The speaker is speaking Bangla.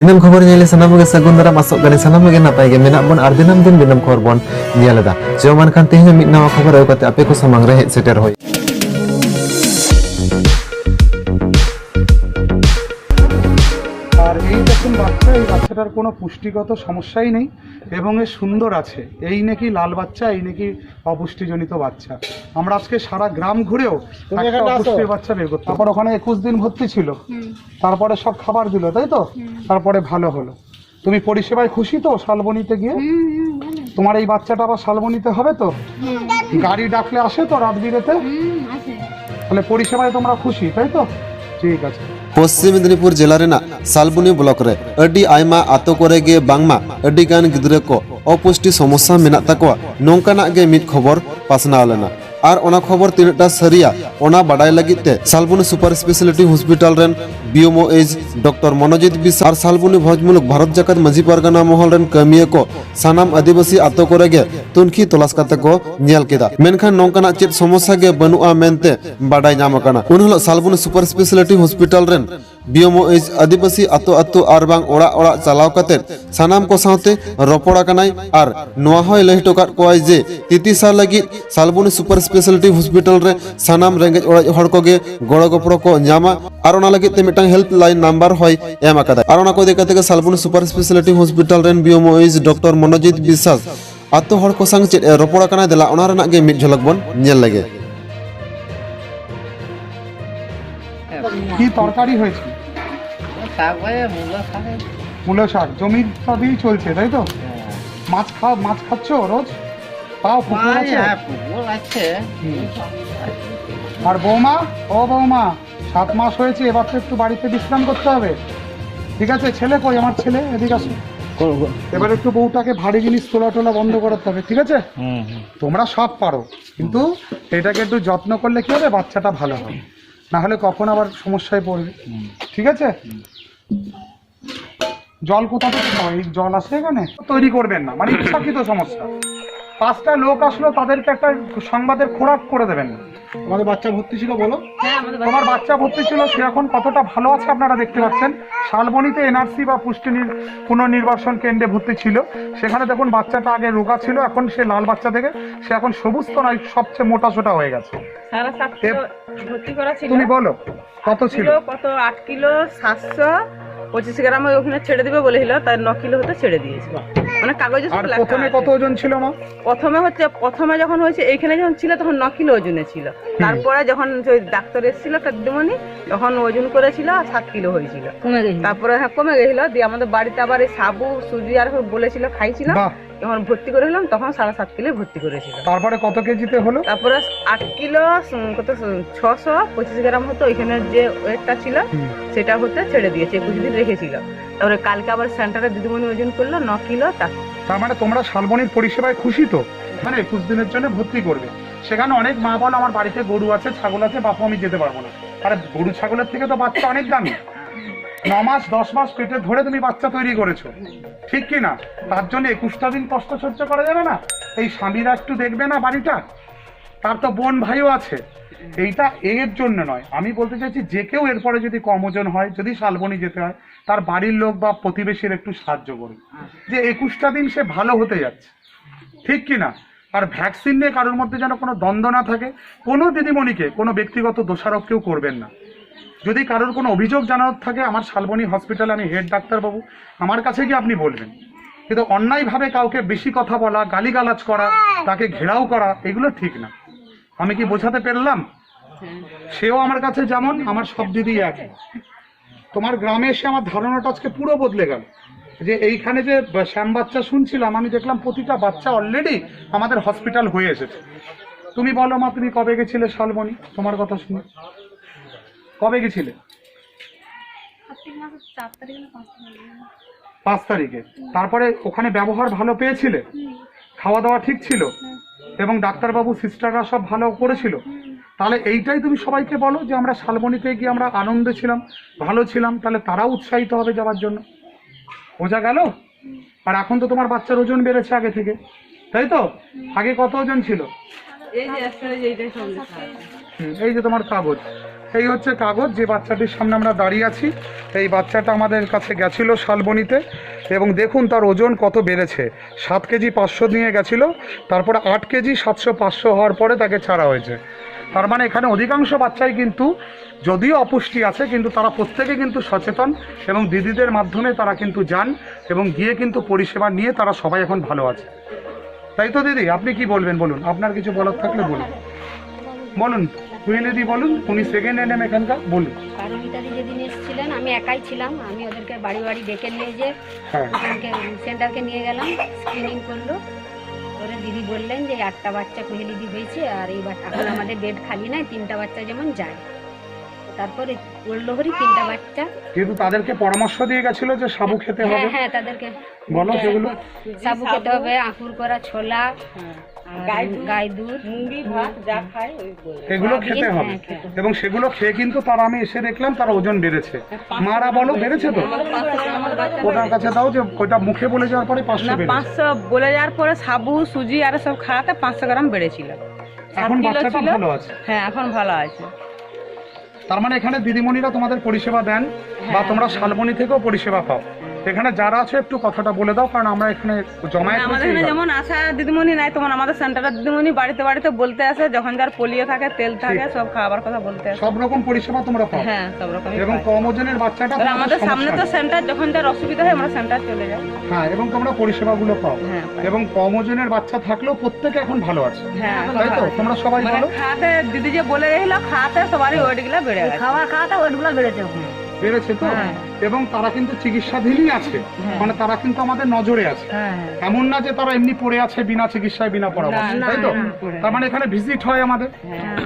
Dinam khobor nyele sanam ge sagun dara masuk gani sanam ge napai ge menak bon ar dinam din dinam khobor bon nyele da jaman kan tihnya mit nawa khobor au kate ape ko samang re seter hoy আর এই দেখুন বাচ্চা, এই বাচ্চাটার কোনো পুষ্টিগত সমস্যাই নেই এবং এ সুন্দর আছে। এই নাকি লাল বাচ্চা, এই নাকি অপুষ্টিজনিত বাচ্চা। আমরা আজকে সারা গ্রাম ঘুরেও একটা অপুষ্টির বাচ্চা বের করতে। তারপর ওখানে 21 দিন ভর্তি ছিল, তারপরে সব খাবার দিল, তাই তো? তারপরে ভালো হলো। তুমি পরিষেবায় খুশি তো শালবনীতে গিয়ে? তোমার এই বাচ্চাটা আবার শালবনীতে হবে তো? গাড়ি ডাকলে আসে তো রাত বিরেতে? তাহলে পরিষেবায় তোমরা খুশি, তাই তো? ঠিক আছে। পশ্চিম মেদিনীপুর জেলা রেনা সালবুনি ব্লক রে আডি আইমা আতো করে গে বাংমা আডি গান গিদ্রে को অপুষ্টি সমস্যা মেনা তাকোয়া নংকানা গে মিট খবর পাসনাও লেনা আর ওনা খবর তিনটা সরিয়া ওনা বাডাই লাগিতে সালবুনি সুপার স্পেশালিটি হসপিটাল রেন BMOH ডক্টর মনোজিত বিশ আর সালবুনি ভোজমুলক ভারত জাকাত মাঝি পারগানা মহল রেন কামিয়ে को সানাম আদিবাসী আতো করে গে তুনখি তলাশ কাতে को নিয়াল কেদা মেনখান নংকানা চেত সমস্যা গে বনুয়া মেনতে বাডাই নাম কানা উনহলো সালবুনি সুপার স্পেশালিটি হসপিটাল রেন BMOH আদিবাসী আতো আতো আর বাং ওড়া ওড়া চালাও কাতে সানাম को সাথে রপড়া কানাই আর নোয়া হয় লহিটকাত কোয়াই যে তিতিসা লাগি সালবুনি সুপার স্পেশালিটি হসপিটাল রে সানাম রেঙ্গেজ ওড়া হড় কোগে গড় গপড় को ᱧᱟᱢᱟ আর ওনা লাগি তে মিটাং হেল্প লাইন নাম্বার হয় এম আকাদা আর ওনা কো দেখাতে সালবুনি সুপার স্পেশালিটি হসপিটাল রেন BMOH ডক্টর মনোজিত বিশ্বাস আতো হড় কো সাং চেত রপড়া কানাই দেলা ওনা রেনা গে মিট ঝলক বন নিয়াল লাগে কি তরকারি হয়েছে? মূলো শাক। জমির সবই চলছে, তাই তো? মাছ খাচ্ছ রোজ? পাও পুকুর আছে? আর বৌমা, ও বৌমা, 7 মাস হয়েছে, এবার তো একটু বাড়িতে বিশ্রাম করতে হবে, ঠিক আছে? ছেলে কই? আমার ছেলে এদিকে আসো। এবার একটু বউটাকে ভারী জিনিস তোলা বন্ধ করাতে হবে, ঠিক আছে? তোমরা সব পারো, কিন্তু এটাকে একটু যত্ন করলে কি হবে, বাচ্চাটা ভালো হবে, না হলে কখন আবার সমস্যায় পড়বে, ঠিক আছে? জল কোথা থেকে পাও? এই জল আসে এখানে? তৈরি করবেন না, মানে ইচ্ছাকৃত সমস্যা। 5টা লোক আসলো, তাদেরকে একটা সংবাদের খোরাক করে দেবেন না। তোমাদের বাচ্চা ভর্তি ছিল বলো? তোমার বাচ্চা ভর্তি ছিল, সে এখন কতটা ভালো আছে আপনারা দেখতে পাচ্ছেন। শালবনীতে NRC বা পুষ্টি পুনর্নির্বাসন কেন্দ্রে ভর্তি ছিল, সেখানে দেখুন বাচ্চাটা আগে রোগা ছিল, এখন সে লাল বাচ্চা থেকে সে এখন সবুজ তো নয়, সবচেয়ে মোটা সোটা হয়ে গেছে। তুমি বলো কত ছিল? কত 8 কিলো 725 গ্রাম ওখানে ছেড়ে দিবে বলেছিল, তাই 9 কিলো হতে ছেড়ে দিয়েছে। মানে কাগজে সব লেখা আছে। প্রথমে কত ওজন ছিল মা? প্রথমে যখন হয়েছে এইখানে যখন ছিল তখন 9 কিলো ওজনে ছিল। তারপরে যখন ওই ডাক্তার এসেছিল একটা দিদিমণি, তখন ওজন করেছিল 7 কিলো হয়েছিল। তারপরে কমে গেছিল। দিয়ে আমাদের বাড়িতে আবার এই সাবু সুজি আর বলেছিল, খাইছিল। যখন ভর্তি করে হলাম তখন 7.5 কিলো ভর্তি করেছিল। তারপরে কত কেজিতে হলো? তারপরে 8 কিলো কত 625 গ্রাম হতো, ওইখানে যে ওয়েটটা ছিল সেটা হতে ছেড়ে দিয়েছে, 21 দিন রেখেছিল। তারপরে কালকে আবার সেন্টারে দিদিমণি ওজন করলো 9 কিলো। তার মানে তোমরা শালবনীর পরিষেবায় খুশি তো? মানে 21 দিনের জন্য ভর্তি করবে। সেখানে অনেক মা বল আমার বাড়িতে গরু আছে, ছাগল আছে, বাপু আমি যেতে পারবো না। আরে গরু ছাগলের থেকে তো বাচ্চা অনেক দামি। 9 মাস 10 মাস পেটে ধরে তুমি বাচ্চা তৈরি করেছো, ঠিক কি না? তার জন্য 21টা দিন কষ্ট সহ্য করা যাবে না? এই স্বামীরা একটু দেখবে না বাড়িটা? তার তো বোন ভাইও আছে। এইটা এর জন্য নয়, আমি বলতে চাইছি যে কেউ এরপরে যদি কম ওজন হয়, যদি শালবনী যেতে হয়, তার বাড়ির লোক বা প্রতিবেশীর একটু সাহায্য করুন, যে 21টা দিন সে ভালো হতে যাচ্ছে, ঠিক কি না? আর ভ্যাকসিন নিয়ে কারোর মধ্যে যেন কোনো দ্বন্দ্ব না থাকে। কোনো দিদিমণিকে কোনো ব্যক্তিগত দোষারোপ কেউ করবেন না। যদি কারোর কোনো অভিযোগ জানানোর থাকে, আমার শালবনী হসপিটালে আমি হেড ডাক্তারবাবু, আমার কাছে গিয়ে আপনি বলবেন। কিন্তু অন্যায়ভাবে কাউকে বেশি কথা বলা, গালিগালাজ করা, তাকে ঘেরাও করা, এগুলো ঠিক না। আমি কি বোঝাতে পারলাম? সেও আমার কাছে যেমন, আমার সব দিদি এক। তোমার গ্রামে এসে আমার ধারণাটা আজকে পুরো বদলে গেল, যে এইখানে যে শ্যাম বাচ্চা শুনছিলাম, আমি দেখলাম প্রতিটা বাচ্চা অলরেডি আমাদের হসপিটাল হয়ে এসেছে। তুমি বলো মা, তুমি কবে গেছিলে শালবনী? তোমার কথা শুনে কবে গেছিলে? 5 তারিখে। তারপরে ওখানে ব্যবহার ভালো পেয়েছিলে? খাওয়া দাওয়া ঠিক ছিল? এবং ডাক্তারবাবু সিস্টাররা সব ভালো করেছিল? তাহলে এইটাই তুমি সবাইকে বলো, যে আমরা শালবনীতে গিয়ে আমরা আনন্দে ছিলাম, ভালো ছিলাম, তাহলে তারাও উৎসাহিত হবে যাওয়ার জন্য। বোঝা গেল? আর এখন তো তোমার বাচ্চার ওজন বেড়েছে আগে থেকে, তাই তো? আগে কত ওজন ছিল? এই যে আসলে এইটাই সব লেখা আছে। এই যে তোমার কাগজ, এই হচ্ছে কাগজ যে বাচ্চাটির সামনে আমরা দাঁড়িয়ে আছি। এই বাচ্চাটা আমাদের কাছে গেছিল শালবনিতে এবং দেখুন তার ওজন কত বেড়েছে। 7 কেজি 500 নিয়ে গেছিল, তারপরে 8 কেজি 700 500 হওয়ার পরে তাকে ছাড়া হয়েছে। তার মানে এখানে অধিকাংশ বাচ্চাই কিন্তু যদিও অপুষ্টি আছে কিন্তু তারা প্রত্যেকে কিন্তু সচেতন এবং দিদিদের মাধ্যমে তারা কিন্তু যান এবং গিয়ে কিন্তু পরিষেবা নিয়ে তারা সবাই এখন ভালো আছে। তাই তো দিদি, আপনি কি বলবেন বলুন, আপনার কিছু বলার থাকলে বলুন। বলুন দিদি বলুন, উনি সেকেন্ড এনএম এখানকার, বলুন। পারমিতাদি যেদিন এসেছিলেন আমি একাই ছিলাম, আমি ওদেরকে বাড়ি বাড়ি ডেকে নিয়ে যে হ্যাঁ সেন্টারকে নিয়ে গেলাম, স্ক্রিনিং করলো। ওরা দিদি বললেন যে 8টা বাচ্চা কোহেলিদি হয়েছে আর এই এখন আমাদের বেড খালি নাই, 3টা বাচ্চা যেমন যায়। তারপরে বললো হরি 3টা বাচ্চা। কিন্তু তাদেরকে পরামর্শ দিয়ে গেছিল যে সাবু খেতে হবে। হ্যাঁ হ্যাঁ তাদেরকে বলো সেগুলো। সাবু খেতে হবে, আঁকুর করা ছোলা, গাই দুধ, মুঙ্গি ভাত যা খায় ওই বলে। এগুলো খেতে হবে এবং সেগুলো খেয়ে কিন্তু তারা, আমি এসে দেখলাম তার ওজন বেড়েছে। মারা বলো বেড়েছে তো? ওটার কাছে দাও যে ওইটা মুখে বলে যাওয়ার পরে 500 বেড়েছে। 500 বলে যাওয়ার পরে সাবু সুজি আর সব খাওয়াতে 500 গ্রাম বেড়েছিল। এখন 7 কিলো বাচ্চাটা ছিল। ভালো আছে। হ্যাঁ এখন ভালো আছে। তার মানে এখানে দিদিমণিরা তোমাদের পরিষেবা দেন বা তোমরা শালবনি থেকেও পরিষেবা পাও। এখানে যারা আছে একটু কথাটা বলে দাও, কারণ আমরা এখানে জমায়েত আমাদের এখানে যেমন আশা দিদিমণি নাই, তখন আমাদের সেন্টারের দিদিমণি বাড়িতে বাড়িতে বলতে আসে, যখন যার পোলিও থাকে, তেল থাকে, সব খাবার কথা বলতে আসে। সব রকম পরিষেবা তোমরা পাও। হ্যাঁ সব রকম। এবং কম ওজনের বাচ্চাটা আমাদের তোমাদের সামনে সমস্যা তো নেই। সেন্টার, যখন যার অসুবিধা হয় আমরা সেন্টার চলে যাই। হ্যাঁ, এবং তোমরা পরিষেবাগুলো পাও। হ্যাঁ, পাই। এবং কম ওজনের বাচ্চা থাকলেও প্রত্যেকে এখন ভালো আছে। হ্যাঁ তাই তো? তোমরা সবাই মানে ভালো খাতে দিদি যে বলে গেছিল, খাতে সবারই ওয়েট গুলা বেড়ে গেছে। খাওয়াতে ওয়েট গুলা বেড়েছে। বেড়েছে তো। হ্যাঁ। এবং তারা কিন্তু চিকিৎসাধীনই আছে, মানে তারা কিন্তু আমাদের নজরে আছে। হ্যাঁ এমন না যে তারা এমনি পড়ে আছে বিনা চিকিৎসায় বিনা পরামর্শে, না, তাই তো? না, তার মানে এখানে ভিজিট হয় আমাদের। হ্যাঁ।